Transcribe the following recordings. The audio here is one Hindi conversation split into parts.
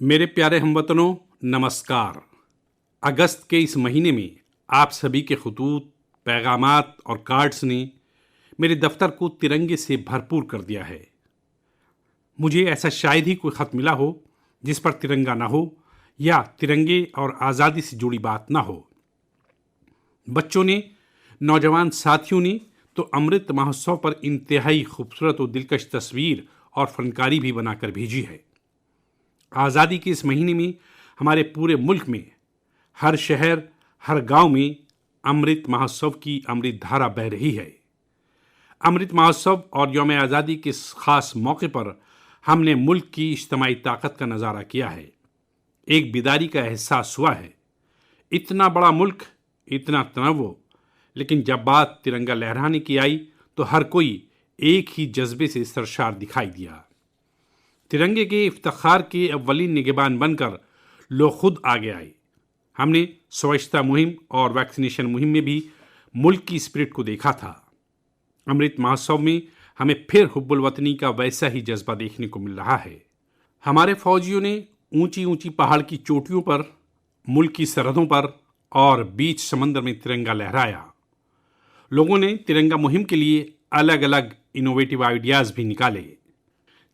मेरे प्यारे हमवतनों, नमस्कार। अगस्त के इस महीने में आप सभी के खतूत, पैगामात और कार्ड्स ने मेरे दफ्तर को तिरंगे से भरपूर कर दिया है। मुझे ऐसा शायद ही कोई ख़त मिला हो जिस पर तिरंगा ना हो या तिरंगे और आज़ादी से जुड़ी बात ना हो। बच्चों ने, नौजवान साथियों ने तो अमृत महोत्सव पर इंतहाई खूबसूरत और दिलकश तस्वीर और फनकारी भी बनाकर भेजी है। आज़ादी के इस महीने में हमारे पूरे मुल्क में हर शहर, हर गांव में अमृत महोत्सव की अमृत धारा बह रही है। अमृत महोत्सव और यौम आज़ादी के इस खास मौके पर हमने मुल्क की इज्तिमाई ताकत का नज़ारा किया है। एक बेदारी का एहसास हुआ है। इतना बड़ा मुल्क, इतना तनव्वुर, लेकिन जब बात तिरंगा लहराने की आई तो हर कोई एक ही जज्बे से सरशार दिखाई दिया। तिरंगे के इफ्तिखार के अव्वलीन निगहबान बनकर लोग खुद आगे आए। हमने स्वच्छता मुहिम और वैक्सीनेशन मुहिम में भी मुल्क की स्पिरिट को देखा था। अमृत महोत्सव में हमें फिर हुब्बुल वतनी का वैसा ही जज्बा देखने को मिल रहा है। हमारे फौजियों ने ऊंची ऊंची पहाड़ की चोटियों पर, मुल्क की सरहदों पर और बीच समंदर में तिरंगा लहराया। लोगों ने तिरंगा मुहिम के लिए अलग अलग इनोवेटिव आइडियाज़ भी निकाले,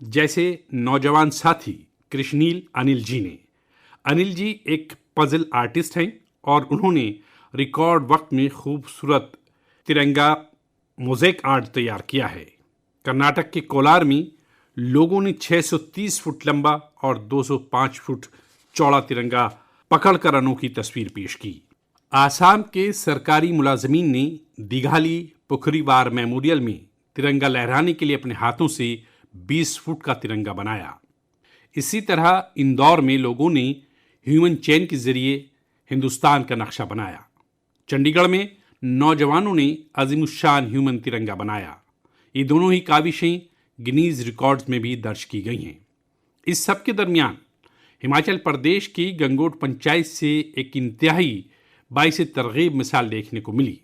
जैसे नौजवान साथी कृष्णील अनिल जी ने। अनिल जी एक पजल आर्टिस्ट हैं और उन्होंने रिकॉर्ड वक्त में खूबसूरत तिरंगा मोज़ेक आर्ट तैयार किया है। कर्नाटक के कोलार में लोगों ने 630 फुट लंबा और 205 फुट चौड़ा तिरंगा पकड़कर अनोखी तस्वीर पेश की। आसाम के सरकारी मुलाजमीन ने दिघाली पोखरीवार मेमोरियल में तिरंगा लहराने के लिए अपने हाथों से 20 फुट का तिरंगा बनाया। इसी तरह इंदौर में लोगों ने ह्यूमन चेन के जरिए हिंदुस्तान का नक्शा बनाया। चंडीगढ़ में नौजवानों ने अजीमुशान ह्यूमन तिरंगा बनाया। ये दोनों ही काविशें गिनीज रिकॉर्ड्स में भी दर्ज की गई हैं। इस सब के दरमियान हिमाचल प्रदेश की गंगोट पंचायत से एक इंतहाई बाइसे तरगीब मिसाल देखने को मिली।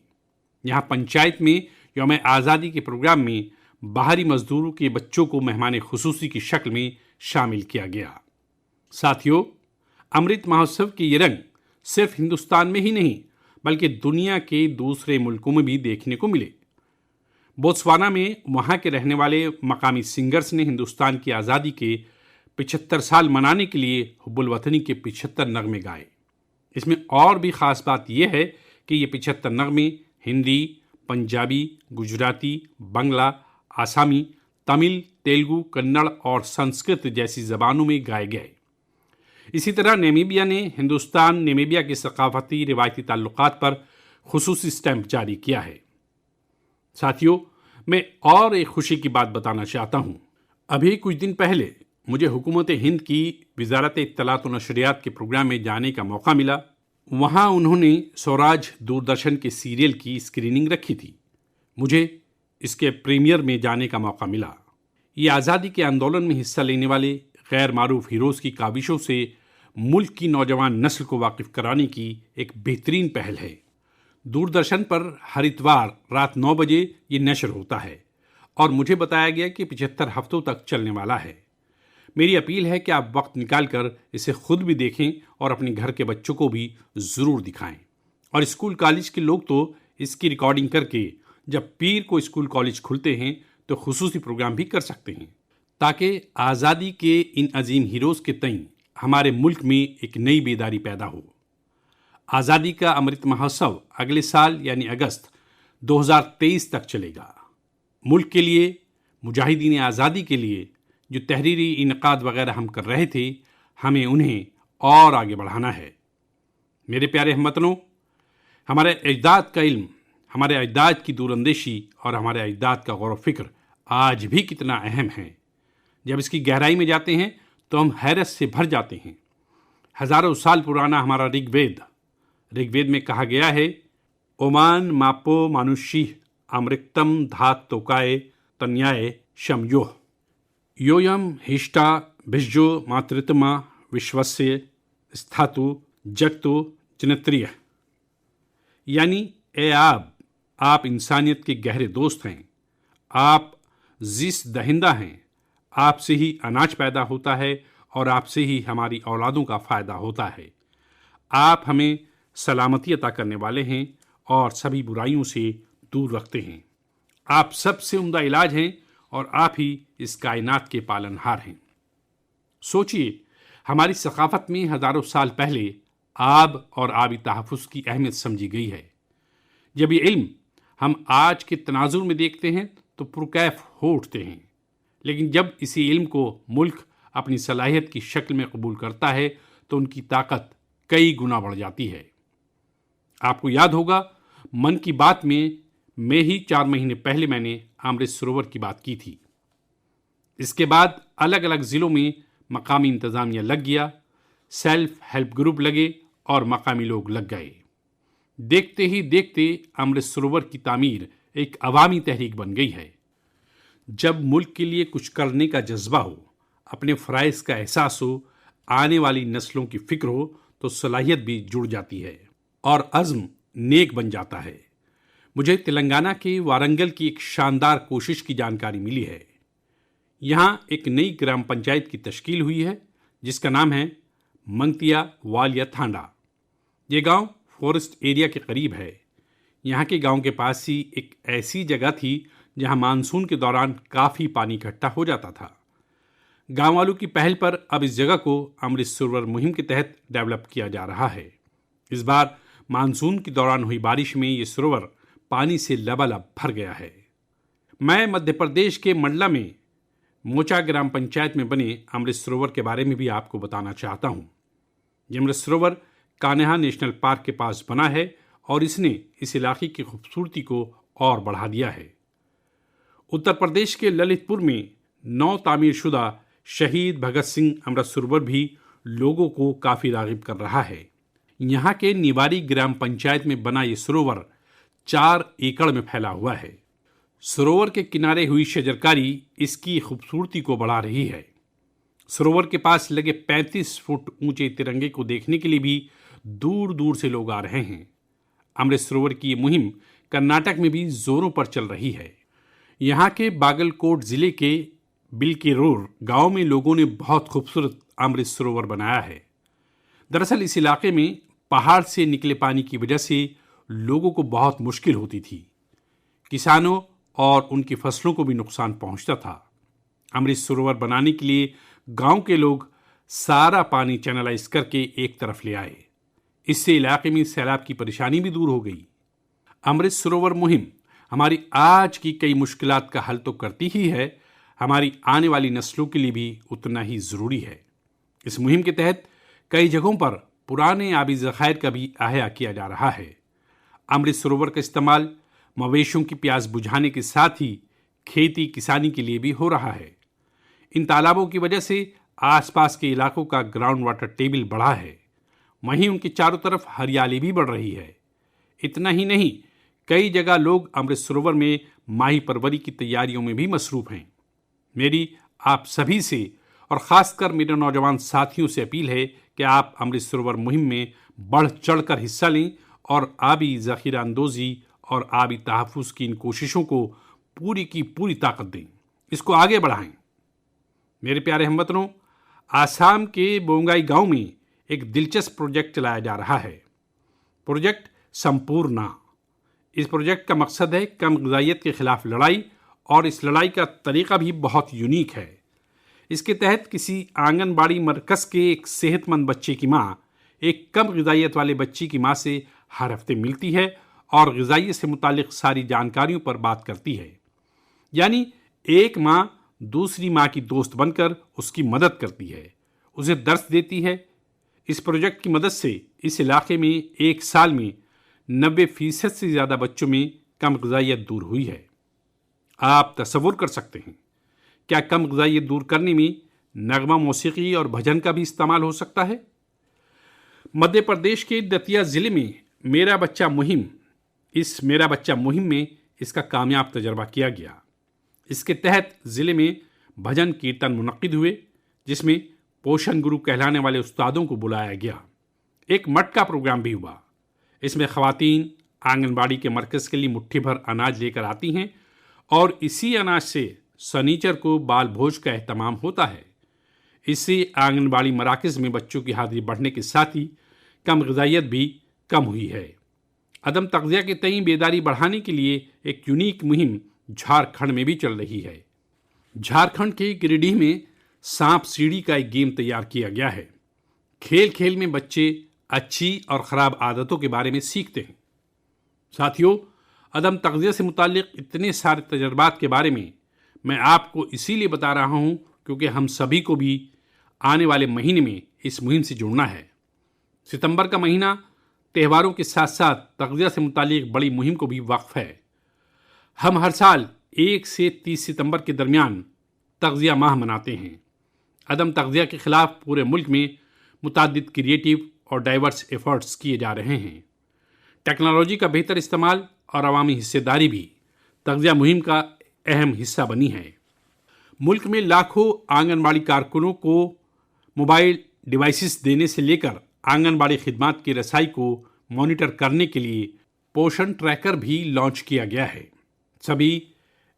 यहाँ पंचायत में यौम आज़ादी के प्रोग्राम में बाहरी मजदूरों के बच्चों को मेहमान खुसूसी की शक्ल में शामिल किया गया। साथियों, अमृत महोत्सव के ये रंग सिर्फ हिंदुस्तान में ही नहीं बल्कि दुनिया के दूसरे मुल्कों में भी देखने को मिले। बोत्सवाना में वहाँ के रहने वाले मकामी सिंगर्स ने हिंदुस्तान की आज़ादी के 75 साल मनाने के लिए हुब्बुल वतनी के 75 नगमे गाए। इसमें और भी ख़ास बात यह है कि ये 75 नगमे हिंदी, पंजाबी, गुजराती, बांग्ला, आसामी, तमिल, तेलुगु, कन्नड़ और संस्कृत जैसी ज़बानों में गाए गए। इसी तरह नामीबिया ने हिंदुस्तान नामीबिया के सकाफती रिवायती ताल्लुकात पर खुसूसी स्टैंप जारी किया है। साथियों, मैं और एक खुशी की बात बताना चाहता हूँ। अभी कुछ दिन पहले मुझे हुकूमत हिंद की वजारत इत्तलात व नशरियात के प्रोग्राम में जाने का मौका मिला। वहाँ उन्होंने स्वराज दूरदर्शन के सीरियल की स्क्रीनिंग रखी थी। मुझे इसके प्रीमियर में जाने का मौका मिला। ये आज़ादी के आंदोलन में हिस्सा लेने वाले गैर मारूफ हीरोज़ की काविशों से मुल्क की नौजवान नस्ल को वाकिफ़ कराने की एक बेहतरीन पहल है। दूरदर्शन पर हर इतवार रात 9 बजे ये नशर होता है और मुझे बताया गया कि 75 हफ्तों तक चलने वाला है। मेरी अपील है कि आप वक्त निकाल कर इसे खुद भी देखें और अपने घर के बच्चों को भी ज़रूर दिखाएं। और स्कूल कॉलेज के लोग तो इसकी रिकॉर्डिंग करके जब पीर को स्कूल कॉलेज खुलते हैं तो खुसूसी प्रोग्राम भी कर सकते हैं, ताकि आज़ादी के इन अजीम हीरोज़ के तईं हमारे मुल्क में एक नई बेदारी पैदा हो। आज़ादी का अमृत महोत्सव अगले साल यानी अगस्त 2023 तक चलेगा। मुल्क के लिए, मुजाहिदीन आज़ादी के लिए जो तहरीरी इनकाद वगैरह हम कर रहे थे, हमें उन्हें और आगे बढ़ाना है। मेरे प्यारे हमवतनों, हमारे अजदाद का इल्म, हमारे अजदाद की दूरअंदेशी और हमारे अजदाद का गौर फ़िक्र आज भी कितना अहम है। जब इसकी गहराई में जाते हैं तो हम हैरत से भर जाते हैं। हज़ारों साल पुराना हमारा ऋग्वेद में कहा गया है, ओमान मापो मानुषी अमृतम धात तोकाए तन्याय शमयोह योयम हिष्टा भिज्जो मातृतमा विश्वस्य स्थातु जगतो जनत्रिय। यानी ए आप इंसानियत के गहरे दोस्त हैं, आप जिस दहिंदा हैं, आपसे ही अनाज पैदा होता है और आपसे ही हमारी औलादों का फ़ायदा होता है। आप हमें सलामती अता करने वाले हैं और सभी बुराइयों से दूर रखते हैं। आप सबसे उम्दा इलाज हैं और आप ही इस कायनात के पालनहार हैं। सोचिए, हमारी सकाफत में हज़ारों साल पहले आब और आबी तहफ़्फ़ुज़ की अहमियत समझी गई है। जब ये इल्म हम आज के तनाजुर में देखते हैं तो पुरकैफ हो उठते हैं, लेकिन जब इसी इल्म को मुल्क अपनी सलाहियत की शक्ल में कबूल करता है तो उनकी ताकत कई गुना बढ़ जाती है। आपको याद होगा, मन की बात में मैं ही 4 महीने पहले मैंने अमृत सरोवर की बात की थी। इसके बाद अलग अलग ज़िलों में मकामी इंतज़ामिया लग गया, सेल्फ हेल्प ग्रुप लगे और मकामी लोग लग गए। देखते ही देखते अमृत सरोवर की तामीर एक अवामी तहरीक बन गई है। जब मुल्क के लिए कुछ करने का जज्बा हो, अपने फ़राइज़ का एहसास हो, आने वाली नस्लों की फ़िक्र हो, तो सलाहियत भी जुड़ जाती है और अज़्म नेक बन जाता है। मुझे तेलंगाना के वारंगल की एक शानदार कोशिश की जानकारी मिली है। यहाँ एक नई ग्राम पंचायत की तश्कील हुई है जिसका नाम है मंगतिया वालिया थांडा। ये गांव फॉरेस्ट एरिया के करीब है। यहाँ के गांव के पास ही एक ऐसी जगह थी जहाँ मानसून के दौरान काफ़ी पानी इकट्ठा हो जाता था। गांव वालों की पहल पर अब इस जगह को अमृत सरोवर मुहिम के तहत डेवलप किया जा रहा है। इस बार मानसून के दौरान हुई बारिश में ये सरोवर पानी से लबालब भर गया है। मैं मध्य प्रदेश के मंडला में मोचा ग्राम पंचायत में बने अमृत सरोवर के बारे में भी आपको बताना चाहता हूँ। ये अमृत सरोवर कान्हा नेशनल पार्क के पास बना है और इसने इस इलाके की खूबसूरती को और बढ़ा दिया है। उत्तर प्रदेश के ललितपुर में नौ तामीरशुदा शहीद भगत सिंह अमृत सरोवर भी लोगों को काफ़ी राग़िब कर रहा है। यहाँ के निवारी ग्राम पंचायत में बना ये सरोवर 4 एकड़ में फैला हुआ है। सरोवर के किनारे हुई शजरकारी इसकी खूबसूरती को बढ़ा रही है। सरोवर के पास लगे 35 फुट ऊंचे तिरंगे को देखने के लिए भी दूर दूर से लोग आ रहे हैं। अमृत सरोवर की ये मुहिम कर्नाटक में भी जोरों पर चल रही है। यहाँ के बागलकोट ज़िले के बिलकेरूर गांव में लोगों ने बहुत खूबसूरत अमृत सरोवर बनाया है। दरअसल इस इलाके में पहाड़ से निकले पानी की वजह से लोगों को बहुत मुश्किल होती थी। किसानों और उनकी फसलों को भी नुकसान पहुंचता था। अमृत सरोवर बनाने के लिए गांव के लोग सारा पानी चैनलाइज करके एक तरफ ले आए। इससे इलाके में सैलाब की परेशानी भी दूर हो गई। अमृत सरोवर मुहिम हमारी आज की कई मुश्किलात का हल तो करती ही है, हमारी आने वाली नस्लों के लिए भी उतना ही ज़रूरी है। इस मुहिम के तहत कई जगहों पर पुराने आबी ज़खायर का भी अहया किया जा रहा है। अमृत सरोवर का इस्तेमाल मवेशियों की प्यास बुझाने के साथ ही खेती किसानी के लिए भी हो रहा है। इन तालाबों की वजह से आसपास के इलाकों का ग्राउंड वाटर टेबल बढ़ा है, वहीं उनके चारों तरफ हरियाली भी बढ़ रही है। इतना ही नहीं, कई जगह लोग अमृत सरोवर में माही परवरी की तैयारियों में भी मसरूफ़ हैं। मेरी आप सभी से और ख़ासकर मेरे नौजवान साथियों से अपील है कि आप अमृत सरोवर मुहिम में बढ़ चढ़कर हिस्सा लें और आबी ज़ख़ीरा अंदोज़ी और आबी तहफ़्फ़ुज़ की इन कोशिशों को पूरी की पूरी ताकत दें, इसको आगे बढ़ाएं। मेरे प्यारे हमवतनों, आसाम के बोंगाई गांव में एक दिलचस्प प्रोजेक्ट चलाया जा रहा है, प्रोजेक्ट संपूर्णा। इस प्रोजेक्ट का मकसद है कम ग़िज़ाइयत के ख़िलाफ़ लड़ाई, और इस लड़ाई का तरीक़ा भी बहुत यूनिक है। इसके तहत किसी आंगनबाड़ी मरकज़ के एक सेहतमंद बच्चे की माँ एक कम ग़िज़ाइयत वाले बच्चे की माँ से हर हफ्ते मिलती है और ग़िज़ाइयत से मुतालिक सारी जानकारियों पर बात करती है। यानी एक माँ दूसरी माँ की दोस्त बनकर उसकी मदद करती है, उसे दर्स देती है। इस प्रोजेक्ट की मदद से इस इलाके में एक साल में 90% से ज़्यादा बच्चों में कम ग़िज़ाइयत दूर हुई है। आप तसव्वुर कर सकते हैं, क्या कम ग़िज़ाइयत दूर करने में नगमा मौसीकी और भजन का भी इस्तेमाल हो सकता है? मध्य प्रदेश के दतिया ज़िले में मेरा बच्चा मुहिम में इसका कामयाब तजर्बा किया गया। इसके तहत ज़िले में भजन कीर्तन मुनक्किद हुए, जिसमें पोषण गुरु कहलाने वाले उस्तादों को बुलाया गया। एक मटका प्रोग्राम भी हुआ। इसमें ख़वातीन आंगनबाड़ी के मरकज़ के लिए मुट्ठी भर अनाज लेकर आती हैं और इसी अनाज से सनीचर को बाल भोज का एहतमाम होता है। इससे आंगनबाड़ी मराकज़ में बच्चों की हाजिरी बढ़ने के साथ ही कम ग़िज़ाइयत भी कम हुई है। अदम तग़ज़िया के तईं बेदारी बढ़ाने के लिए एक यूनिक मुहिम झारखंड में भी चल रही है। झारखंड के गिरिडीह में सांप सीढ़ी का एक गेम तैयार किया गया है। खेल खेल में बच्चे अच्छी और ख़राब आदतों के बारे में सीखते हैं। साथियों, अदम तग़ज़िया से मुताल्लिक़ इतने सारे तजर्बात के बारे में मैं आपको इसीलिए बता रहा हूँ क्योंकि हम सभी को भी आने वाले महीने में इस मुहिम से जुड़ना है। सितंबर का महीना त्योहारों के साथ साथ तग़ज़िया से मुताल्लिक़ बड़ी मुहिम को भी वक्फ है। हम हर साल 1 से 30 सितंबर के दरमियान तग़ज़िया माह मनाते हैं। अदम तग़ज़िया के ख़िलाफ़ पूरे मुल्क में मुतअद्दिद क्रिएटिव और डाइवर्स एफ़र्ट्स किए जा रहे हैं। टेक्नोलॉजी का बेहतर इस्तेमाल और अवामी हिस्सेदारी भी तग़ज़िया मुहिम का अहम हिस्सा बनी है। मुल्क में लाखों आंगनबाड़ी कारकुनों को मोबाइल डिवाइसेस देने से लेकर आंगनबाड़ी खिदमात की रसाई को मॉनिटर करने के लिए पोषण ट्रैकर भी लॉन्च किया गया है। सभी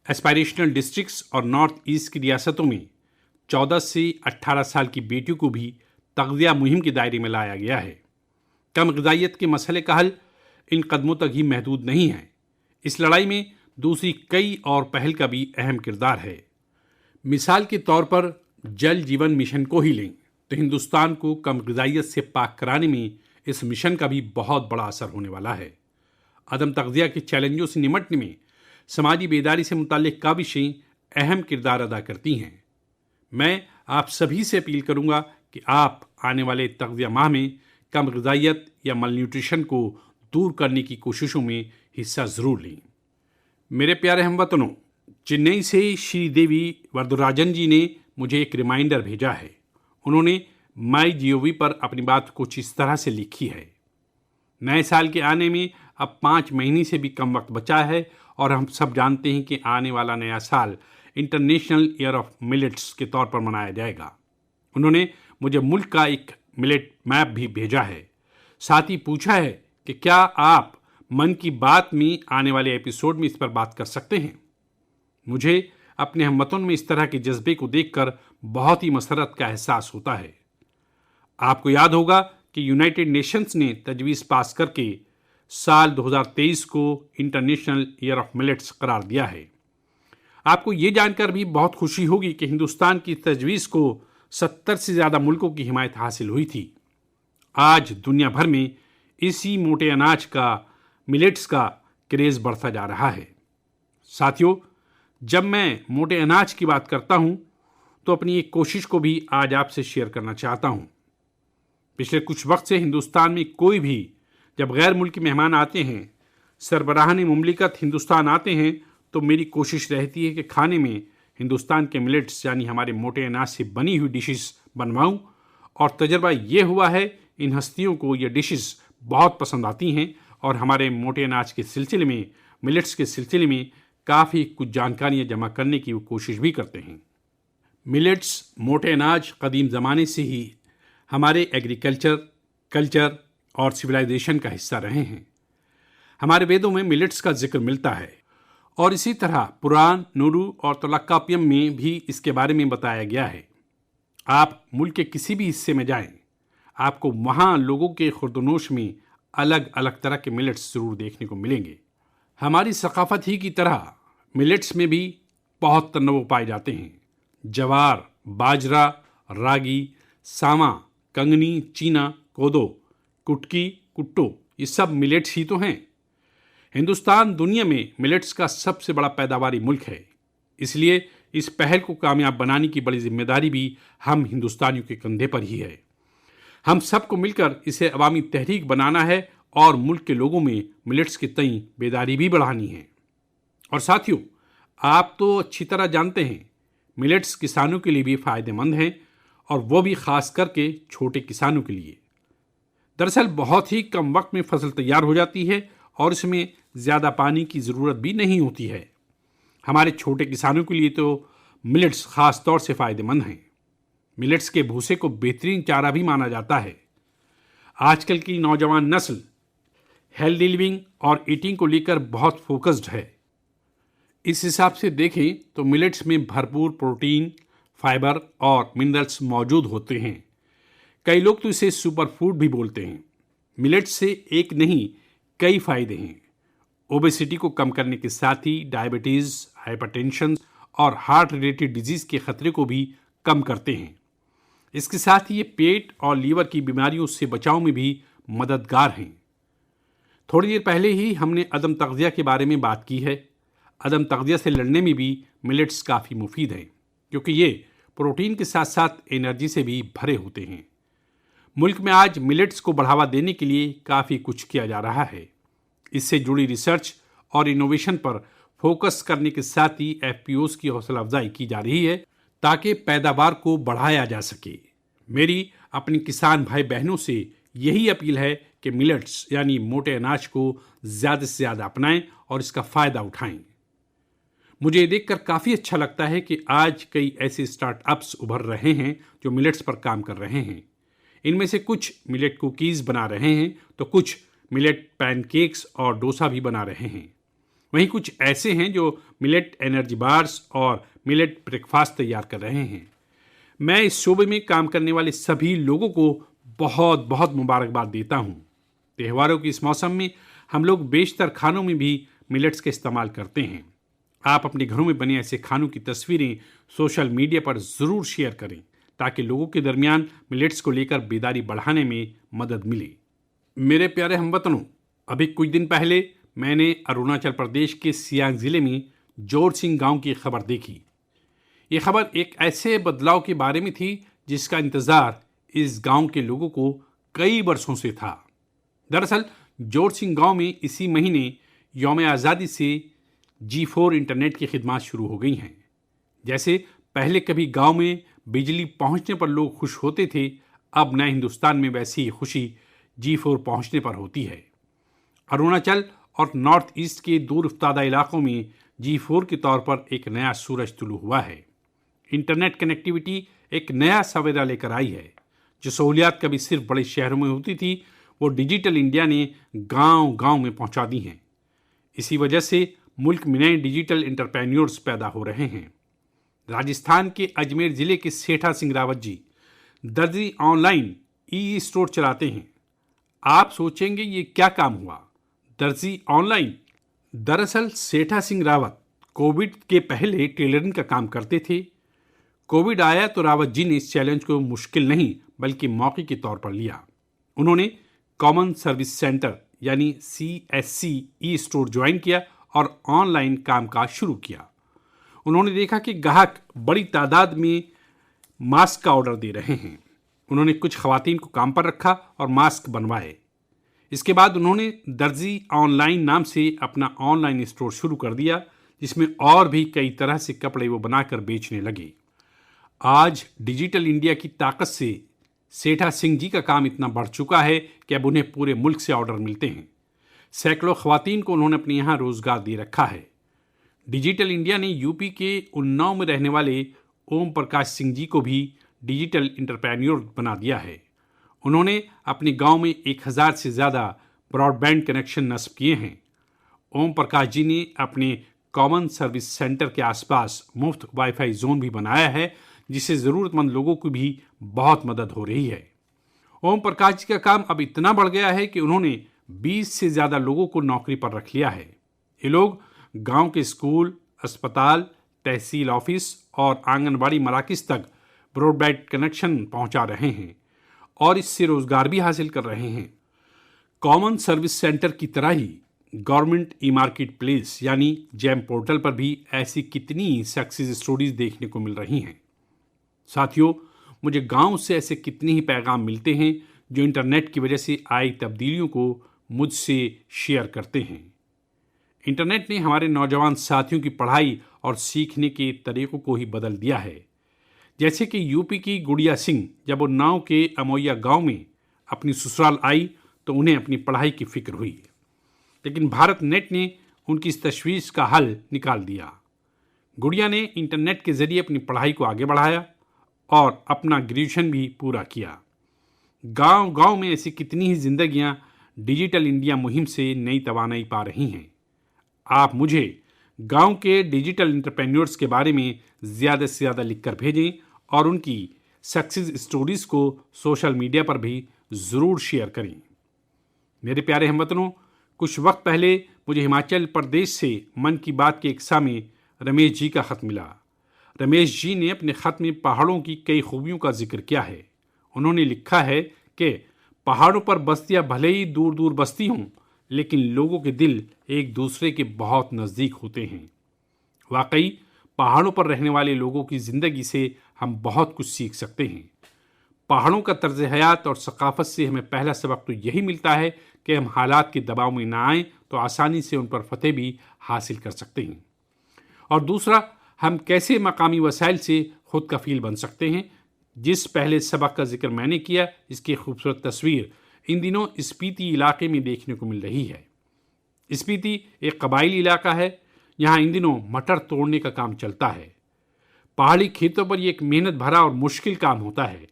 एस्पायरेशनल डिस्ट्रिक्ट्स और नॉर्थ ईस्ट की रियासतों में 14 से 18 साल की बेटियों को भी तग़ज़िया मुहिम के दायरे में लाया गया है। कम ग़िज़ाइयत के मसले का हल इन कदमों तक ही महदूद नहीं है। इस लड़ाई में दूसरी कई और पहल का भी अहम किरदार है। मिसाल के तौर पर जल जीवन मिशन को ही लें तो हिंदुस्तान को कम ग़िज़ाइयत से पाक कराने में इस मिशन का भी बहुत बड़ा असर होने वाला है। अदम तग़ज़िया के चैलेंजों से निपटने में समाजी बेदारी से मुताल्लिक़ काविशें अहम किरदार अदा करती हैं। मैं आप सभी से अपील करूंगा कि आप आने वाले तग़ज़िया माह में कम ग़िज़ाइयत या मलन्यूट्रिशन को दूर करने की कोशिशों में हिस्सा ज़रूर लें। मेरे प्यारे हमवतनों, चेन्नई से श्रीदेवी वरदराजन जी ने मुझे एक रिमाइंडर भेजा है। उन्होंने MyGov पर अपनी बात कुछ इस तरह से लिखी है। नए साल के आने में अब 5 महीने से भी कम वक्त बचा है और हम सब जानते हैं कि आने वाला नया साल इंटरनेशनल ईयर ऑफ मिलेट्स के तौर पर मनाया जाएगा। उन्होंने मुझे मुल्क का एक मिलेट मैप भी भेजा है। साथ ही पूछा है कि क्या आप मन की बात में आने वाले एपिसोड में इस पर बात कर सकते हैं। मुझे अपने हमवतन में इस तरह के जज्बे को देखकर बहुत ही मसरत का एहसास होता है। आपको याद होगा कि यूनाइटेड नेशंस ने तजवीज़ पास करके साल 2023 को इंटरनेशनल ईयर ऑफ मिलेट्स करार दिया है। आपको ये जानकर भी बहुत खुशी होगी कि हिंदुस्तान की तजवीज़ को 70 से ज़्यादा मुल्कों की हिमायत हासिल हुई थी। आज दुनिया भर में इसी मोटे अनाज का, मिलेट्स का क्रेज़ बढ़ता जा रहा है। साथियों, जब मैं मोटे अनाज की बात करता हूं तो अपनी एक कोशिश को भी आज आपसे शेयर करना चाहता हूं। पिछले कुछ वक्त से हिंदुस्तान में कोई भी जब गैर मुल्की मेहमान आते हैं, सरबराहान मुमलिकत हिंदुस्तान आते हैं, तो मेरी कोशिश रहती है कि खाने में हिंदुस्तान के मिलेट्स यानी हमारे मोटे अनाज से बनी हुई डिशेस बनवाऊं। और तजर्बा ये हुआ है, इन हस्तियों को ये डिशेस बहुत पसंद आती हैं और हमारे मोटे अनाज के सिलसिले में, मिलेट्स के सिलसिले में काफ़ी कुछ जानकारियाँ जमा करने की वो कोशिश भी करते हैं। मिलेट्स, मोटे अनाज कदीम ज़माने से ही हमारे एग्रीकल्चर, कल्चर और सिविलाइजेशन का हिस्सा रहे हैं। हमारे वेदों में मिलेट्स का जिक्र मिलता है और इसी तरह पुराण, नूरू और तोलाकापियम में भी इसके बारे में बताया गया है। आप मुल्क के किसी भी हिस्से में जाएं, आपको वहाँ लोगों के खुर्दनोश में अलग अलग तरह के मिलेट्स ज़रूर देखने को मिलेंगे। हमारी सकाफत ही की तरह मिलेट्स में भी बहुत तनव्वुर पाए जाते हैं। जवार, बाजरा, रागी, सामा, कंगनी, चीना, कोदो, कुटकी, कुट्टो, ये सब मिलेट्स ही तो हैं। हिंदुस्तान दुनिया में मिलेट्स का सबसे बड़ा पैदावारी मुल्क है, इसलिए इस पहल को कामयाब बनाने की बड़ी जिम्मेदारी भी हम हिंदुस्तानियों के कंधे पर ही है। हम सबको मिलकर इसे अवामी तहरीक बनाना है और मुल्क के लोगों में मिलेट्स के तईं बेदारी भी बढ़ानी है। और साथियों, आप तो अच्छी तरह जानते हैं मिलेट्स किसानों के लिए भी फ़ायदेमंद हैं और वो भी ख़ास करके छोटे किसानों के लिए। दरअसल बहुत ही कम वक्त में फसल तैयार हो जाती है और इसमें ज़्यादा पानी की ज़रूरत भी नहीं होती है। हमारे छोटे किसानों के लिए तो मिलेट्स ख़ास तौर से फ़ायदेमंद हैं। मिलेट्स के भूसे को बेहतरीन चारा भी माना जाता है। आजकल की नौजवान नस्ल हेल्दी लिविंग और ईटिंग को लेकर बहुत फोकस्ड है। इस हिसाब से देखें तो मिलेट्स में भरपूर प्रोटीन, फाइबर और मिनरल्स मौजूद होते हैं। कई लोग तो इसे सुपर फूड भी बोलते हैं। मिलेट्स से एक नहीं कई फायदे हैं। ओबेसिटी को कम करने के साथ ही डायबिटीज, हाइपरटेंशन और हार्ट रिलेटेड डिजीज के खतरे को भी कम करते हैं। इसके साथ ही ये पेट और लीवर की बीमारियों से बचाव में भी मददगार हैं। थोड़ी देर पहले ही हमने अदम तग़ज़िया के बारे में बात की है। अदम तग़ज़िया से लड़ने में भी मिलेट्स काफ़ी मुफीद हैं, क्योंकि ये प्रोटीन के साथ साथ एनर्जी से भी भरे होते हैं। मुल्क में आज मिलेट्स को बढ़ावा देने के लिए काफ़ी कुछ किया जा रहा है। इससे जुड़ी रिसर्च और इनोवेशन पर फोकस करने के साथ ही एफपीओज़ की हौसला अफजाई की जा रही है ताकि पैदावार को बढ़ाया जा सके। मेरी अपने किसान भाई बहनों से यही अपील है कि मिलेट्स यानी मोटे अनाज को ज़्यादा से ज़्यादा अपनाएं और इसका फ़ायदा उठाएं। मुझे ये देखकर काफ़ी अच्छा लगता है कि आज कई ऐसे स्टार्टअप्स उभर रहे हैं जो मिलेट्स पर काम कर रहे हैं। इनमें से कुछ मिलेट कुकीज़ बना रहे हैं तो कुछ मिलेट पैनकेक्स और डोसा भी बना रहे हैं। वहीं कुछ ऐसे हैं जो मिलेट एनर्जी बार्स और मिलेट ब्रेकफास्ट तैयार कर रहे हैं। मैं इस शोबे में काम करने वाले सभी लोगों को बहुत बहुत मुबारकबाद देता हूँ। त्योहारों के इस मौसम में हम लोग बेशतर खानों में भी मिलेट्स का इस्तेमाल करते हैं। आप अपने घरों में बने ऐसे खानों की तस्वीरें सोशल मीडिया पर ज़रूर शेयर करें ताकि लोगों के दरमियान मिलेट्स को लेकर बेदारी बढ़ाने में मदद मिले। मेरे प्यारे हमवतनों, अभी कुछ दिन पहले मैंने अरुणाचल प्रदेश के सियांग ज़िले में जोरसिंग गांव की खबर देखी। ये खबर एक ऐसे बदलाव के बारे में थी जिसका इंतज़ार इस गांव के लोगों को कई वर्षों से था। दरअसल जोरसिंग गांव में इसी महीने यौम आज़ादी से G4 इंटरनेट की खिदमत शुरू हो गई हैं। जैसे पहले कभी गांव में बिजली पहुंचने पर लोग खुश होते थे, अब नए हिंदुस्तान में वैसी ही खुशी G4 पहुंचने पर होती है। अरुणाचल और नॉर्थ ईस्ट के दूर अफ्तादा इलाकों में G4 के तौर पर एक नया सूरज तुलू हुआ है। इंटरनेट कनेक्टिविटी एक नया सवेरा लेकर आई है। जो सहूलियात कभी सिर्फ बड़े शहरों में होती थी, वो डिजिटल इंडिया ने गांव-गांव में पहुंचा दी हैं। इसी वजह से मुल्क में नए डिजिटल एंटरप्रेन्योर्स पैदा हो रहे हैं। राजस्थान के अजमेर ज़िले के सेठा सिंह रावत जी दर्जी ऑनलाइन ई स्टोर चलाते हैं। आप सोचेंगे ये क्या काम हुआ, दर्जी ऑनलाइन? दरअसल सेठा सिंह रावत कोविड के पहले टेलरिंग का काम करते थे। कोविड आया तो रावत जी ने इस चैलेंज को मुश्किल नहीं बल्कि मौके के तौर पर लिया। उन्होंने कॉमन सर्विस सेंटर यानी CSC ई स्टोर ज्वाइन किया और ऑनलाइन कामकाज शुरू किया। उन्होंने देखा कि ग्राहक बड़ी तादाद में मास्क का ऑर्डर दे रहे हैं। उन्होंने कुछ खवातीन को काम पर रखा और मास्क बनवाए। इसके बाद उन्होंने दर्जी ऑनलाइन नाम से अपना ऑनलाइन स्टोर शुरू कर दिया, जिसमें और भी कई तरह से कपड़े वो बनाकर बेचने लगे। आज डिजिटल इंडिया की ताकत से सेठा सिंह जी का काम इतना बढ़ चुका है कि अब उन्हें पूरे मुल्क से ऑर्डर मिलते हैं। सैकड़ों खवातीन को उन्होंने अपने यहाँ रोजगार दे रखा है। डिजिटल इंडिया ने यूपी के उन्नाव में रहने वाले ओम प्रकाश सिंह जी को भी डिजिटल एंटरप्रेन्योर बना दिया है। उन्होंने अपने गांव में 1000 से ज़्यादा ब्रॉडबैंड कनेक्शन नस्ब किए हैं। ओम प्रकाश जी ने अपने कॉमन सर्विस सेंटर के आसपास मुफ्त वाईफाई जोन भी बनाया है, जिससे ज़रूरतमंद लोगों की भी बहुत मदद हो रही है। ओम प्रकाश जी का काम अब इतना बढ़ गया है कि उन्होंने 20 से ज़्यादा लोगों को नौकरी पर रख लिया है। ये लोग गांव के स्कूल, अस्पताल, तहसील ऑफिस और आंगनबाड़ी मराकज़ तक ब्रॉडबैंड कनेक्शन पहुंचा रहे हैं और इससे रोज़गार भी हासिल कर रहे हैं। कॉमन सर्विस सेंटर की तरह ही गवर्नमेंट ई मार्केट प्लेस यानी जैम पोर्टल पर भी ऐसी कितनी सक्सेस स्टोरीज देखने को मिल रही हैं। साथियों, मुझे गांव से ऐसे कितने ही पैगाम मिलते हैं जो इंटरनेट की वजह से आई तब्दीलियों को मुझसे शेयर करते हैं। इंटरनेट ने हमारे नौजवान साथियों की पढ़ाई और सीखने के तरीक़ों को ही बदल दिया है। जैसे कि यूपी की गुड़िया सिंह जब उन्नाव के अमोया गांव में अपनी ससुराल आई तो उन्हें अपनी पढ़ाई की फिक्र हुई, लेकिन भारत नेट ने उनकी इस तशवीश का हल निकाल दिया। गुड़िया ने इंटरनेट के ज़रिए अपनी पढ़ाई को आगे बढ़ाया और अपना ग्रेजुएशन भी पूरा किया। गांव-गांव में ऐसी कितनी ही जिंदगियां डिजिटल इंडिया मुहिम से नई तवानाई पा रही हैं। आप मुझे गांव के डिजिटल एंटरप्रेन्योर्स के बारे में ज़्यादा से ज़्यादा लिखकर भेजें और उनकी सक्सेस स्टोरीज को सोशल मीडिया पर भी ज़रूर शेयर करें। मेरे प्यारे हमवतनों, कुछ वक्त पहले मुझे हिमाचल प्रदेश से मन की बात के एक सामे रमेश जी का ख़त मिला। रमेश जी ने अपने ख़त में पहाड़ों की कई खूबियों का जिक्र किया है। उन्होंने लिखा है कि पहाड़ों पर बस्तियां भले ही दूर दूर बसती हों, लेकिन लोगों के दिल एक दूसरे के बहुत नज़दीक होते हैं। वाकई पहाड़ों पर रहने वाले लोगों की ज़िंदगी से हम बहुत कुछ सीख सकते हैं। पहाड़ों का तर्ज हयात और सकाफत से हमें पहला सबक तो यही मिलता है कि हम हालात के दबाव में ना आएँ तो आसानी से उन पर फतेह भी हासिल कर सकते हैं। और दूसरा, हम कैसे मकामी वसाइल से खुद कफील बन सकते हैं। जिस पहले सबक का जिक्र मैंने किया, इसकी खूबसूरत तस्वीर इन दिनों स्पीति इलाके में देखने को मिल रही है। स्पीति एक कबायली इलाका है। यहाँ इन दिनों मटर तोड़ने का काम चलता है। पहाड़ी खेतों पर यह एक मेहनत भरा और मुश्किल काम होता है,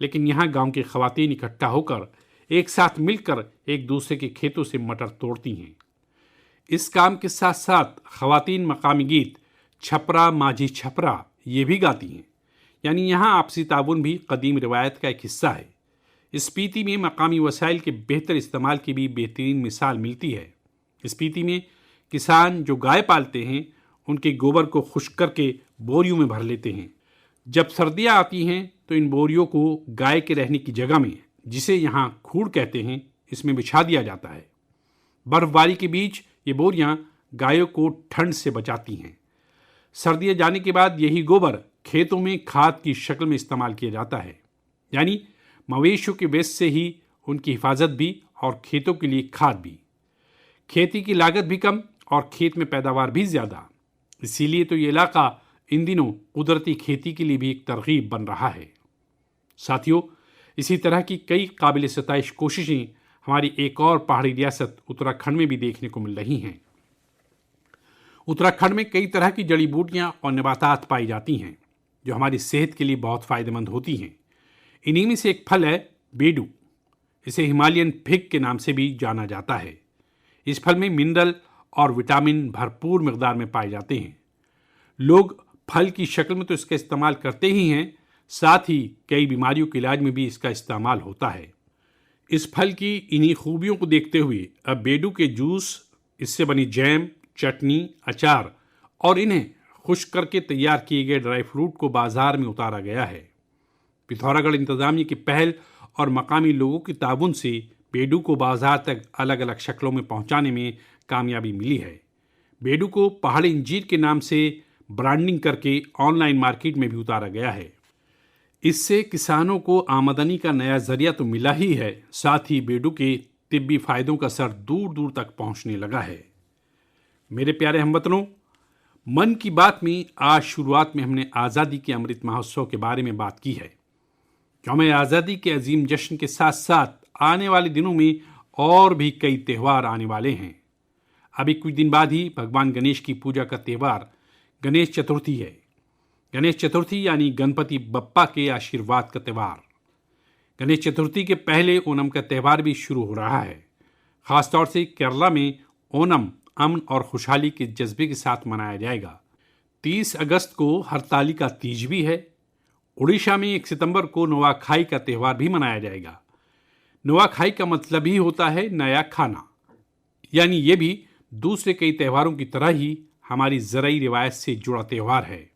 लेकिन यहाँ गांव की खवातीन इकट्ठा होकर एक साथ मिलकर एक दूसरे के खेतों से मटर तोड़ती हैं। इस काम के साथ साथ खवातीन मकामी गीत छपरा माझी छपरा ये भी गाती हैं। यानी यहाँ आपसी ताउन भी कदीम रिवायत का एक हिस्सा है। स्पीति में मकामी वसाइल के बेहतर इस्तेमाल की भी बेहतरीन मिसाल मिलती है। स्पीति में किसान जो गाय पालते हैं, उनके गोबर को खुश्क करके बोरियों में भर लेते हैं। जब सर्दियाँ आती हैं तो इन बोरियों को गाय के रहने की जगह में, जिसे यहाँ खूड़ कहते हैं, इसमें बिछा दिया जाता है। बर्फबारी के बीच ये बोरियां गायों को ठंड से बचाती हैं। सर्दियाँ जाने के बाद यही गोबर खेतों में खाद की शक्ल में इस्तेमाल किया जाता है। यानी मवेशियों के वेस्ट से ही उनकी हिफाजत भी और खेतों के लिए खाद भी। खेती की लागत भी कम और खेत में पैदावार भी ज़्यादा। इसीलिए तो ये इलाका इन दिनों कुदरती खेती के लिए भी एक तरगीब बन रहा है। साथियों, इसी तरह की कई काबिल सताइश कोशिशें हमारी एक और पहाड़ी रियासत उत्तराखंड में भी देखने को मिल रही हैं। उत्तराखंड में कई तरह की जड़ी बूटियां और नबातात पाई जाती हैं जो हमारी सेहत के लिए बहुत फ़ायदेमंद होती हैं। इन्हीं में से एक फल है बेडू। इसे हिमालयन फिग के नाम से भी जाना जाता है। इस फल में मिनरल और विटामिन भरपूर मिकदार में पाए जाते हैं। लोग फल की शक्ल में तो इसका इस्तेमाल करते ही हैं, साथ ही कई बीमारियों के इलाज में भी इसका इस्तेमाल होता है। इस फल की इन्हीं खूबियों को देखते हुए अब बेडू के जूस, इससे बनी जैम, चटनी, अचार और इन्हें खुश्क करके तैयार किए गए ड्राई फ्रूट को बाजार में उतारा गया है। पिथौरागढ़ इंतजामिया की पहल और मकामी लोगों की ताउन से बेडू को बाजार तक अलग अलग शक्लों में पहुंचाने में कामयाबी मिली है। बेडू को पहाड़ी अंजीर के नाम से ब्रांडिंग करके ऑनलाइन मार्केट में भी उतारा गया है। इससे किसानों को आमदनी का नया जरिया तो मिला ही है, साथ ही बेडू के तिब्बी फायदों का असर दूर दूर तक पहुंचने लगा है। मेरे प्यारे हमवतनों, मन की बात में आज शुरुआत में हमने आज़ादी के अमृत महोत्सव के बारे में बात की है। यौम आज़ादी के अजीम जश्न के साथ साथ आने वाले दिनों में और भी कई त्यौहार आने वाले हैं। अभी कुछ दिन बाद ही भगवान गणेश की पूजा का त्यौहार गणेश चतुर्थी है। गणेश चतुर्थी यानी गणपति बप्पा के आशीर्वाद का त्यौहार। गणेश चतुर्थी के पहले ओणम का त्यौहार भी शुरू हो रहा है। ख़ासतौर से केरला में ओणम अमन और खुशहाली के जज्बे के साथ मनाया जाएगा। 30 अगस्त को हरतालिका तीज भी है। उड़ीसा में 1 सितंबर को नुआखाई का त्यौहार भी मनाया जाएगा। नुआखाई का मतलब ही होता है नया खाना, यानी ये भी दूसरे कई त्यौहारों की तरह ही हमारी ज़रई रिवायत से जुड़ा त्यौहार है।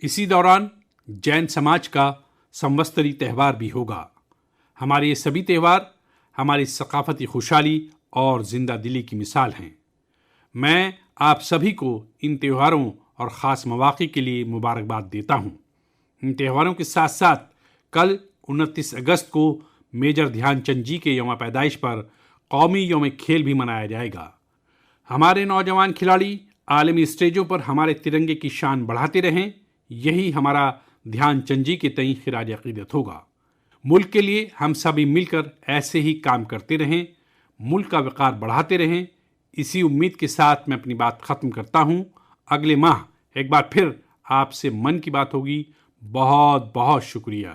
इसी दौरान जैन समाज का संवत्सरी त्यौहार भी होगा। हमारे ये सभी त्यौहार हमारी सकाफती खुशहाली और जिंदा दिली की मिसाल हैं। मैं आप सभी को इन त्योहारों और ख़ास मौक़े के लिए मुबारकबाद देता हूँ। इन त्योहारों के साथ साथ कल 29 अगस्त को मेजर ध्यानचंद जी के यौम पैदाइश पर कौमी यौम खेल भी मनाया जाएगा। हमारे नौजवान खिलाड़ी आलमी स्टेजों पर हमारे तिरंगे की शान बढ़ाते रहें, यही हमारा ध्यानचंद जी के तई खिराज अक़ीदत होगा। मुल्क के लिए हम सभी मिलकर ऐसे ही काम करते रहें, मुल्क का वक़ार बढ़ाते रहें। इसी उम्मीद के साथ मैं अपनी बात ख़त्म करता हूँ। अगले माह एक बार फिर आपसे मन की बात होगी। बहुत बहुत शुक्रिया।